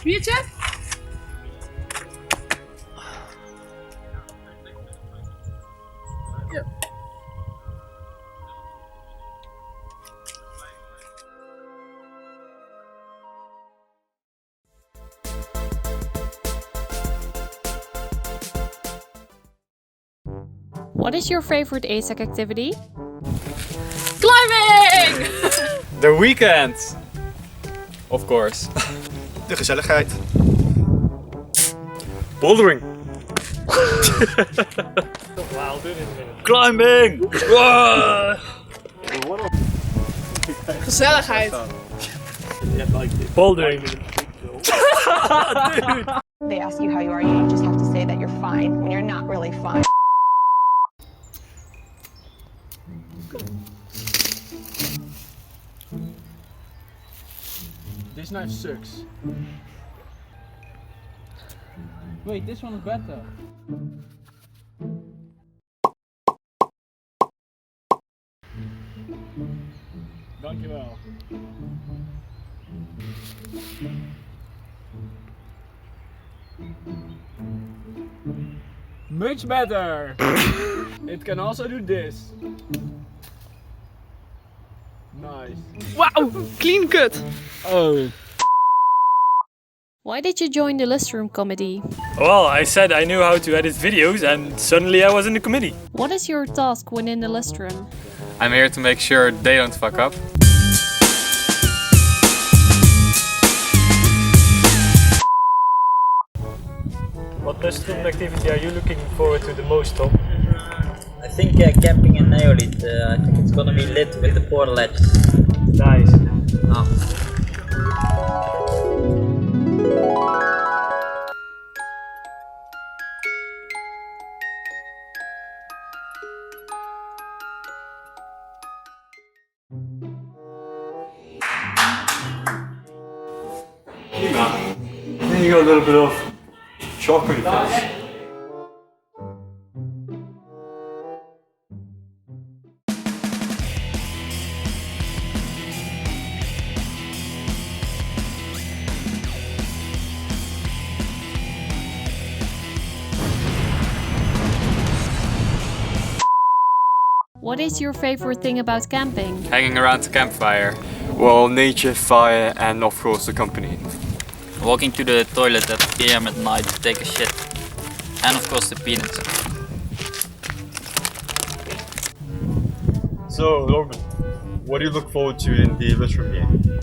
Biertje? Ja. What is your favorite ESAC activity? Climbing! The weekend! Of course. De gezelligheid. Bouldering! Climbing! Gezelligheid. Bouldering! They ask you how you are, you just have to say that you're fine when you're not really fine. This knife sucks. Wait, this one is better. Dankjewel. Much better! It can also do this. Nice. Wow, clean cut. Oh. Why did you join the Lustrum committee? Well, I said I knew how to edit videos and suddenly I was in the committee. What is your task within the Lustrum? I'm here to make sure they don't fuck up. What Lustrum activity are you looking forward to the most, Tom? I think camping in Aerosol. I think it's gonna be lit with the portal ledges. Nice. Oh. Then you got a little bit of chocolate finish. What is your favorite thing about camping? Hanging around the campfire. Well, nature, fire, and of course the company. Walking to the toilet at PM at night to take a shit. And of course the peanuts. So, Logan, what do you look forward to in the Lustrum game?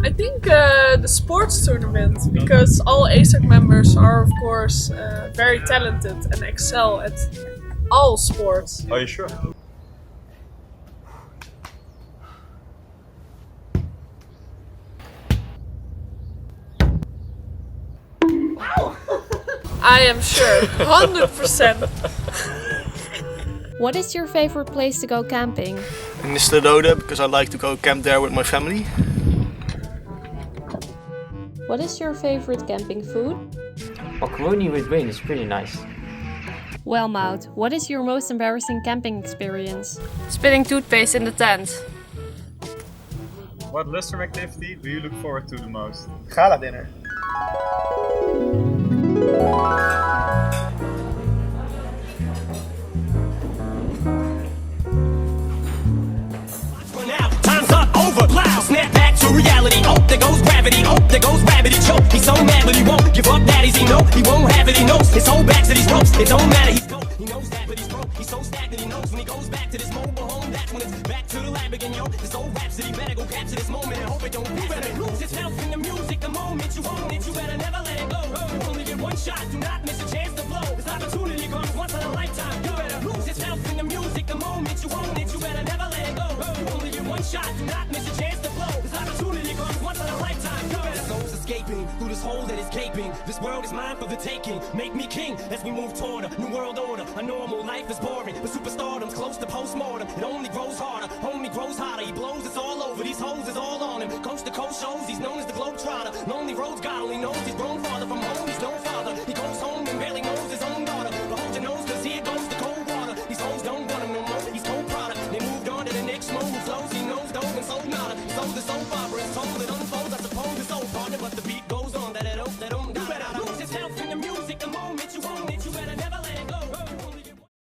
I think the sports tournament, because all ESAC members are of course very talented and excel at all sports. Are you sure? I am sure, 100%. What is your favorite place to go camping? In Exhilarate, because I like to go camp there with my family. What is your favorite camping food? Macaroni with wing is pretty nice. Well, Maud, what is your most embarrassing camping experience? Spitting toothpaste in the tent. What Lustrum activity do you look forward to the most? Gala dinner. Time's up, over, loud, snap back to reality. Oh, there goes gravity, oh, there goes rabbit, he choke. He's so mad but he won't give up, daddies, he know. He won't have it, he knows. His whole back to these ropes, it don't matter, he's gone. He knows that but he's broke, he's so stagnant, he knows. When he goes back to this mobile home, that's when it's back to the lab again, yo. This old rhapsody better go capture this moment and hope it don't be better. Lose itself in the music, the moment you own it, you better never let it go. You only get one shot, do not miss a chance to blow. This opportunity comes once in a lifetime, you better lose yourself in the music, the moment you own it, you better never let it go. You only get one shot, do not miss a chance to blow. This opportunity comes once in a lifetime, you better. Souls escaping through this hole that is gaping. This world is mine for the taking. Make me king as we move toward a new world order. A normal life is boring, but superstardom's close to postmortem. It only grows harder, homie grows hotter. He blows, it's all over. These hoes is all on him. Coast to coast shows, he's known as the Globetrotter. Lonely roads, God only knows he's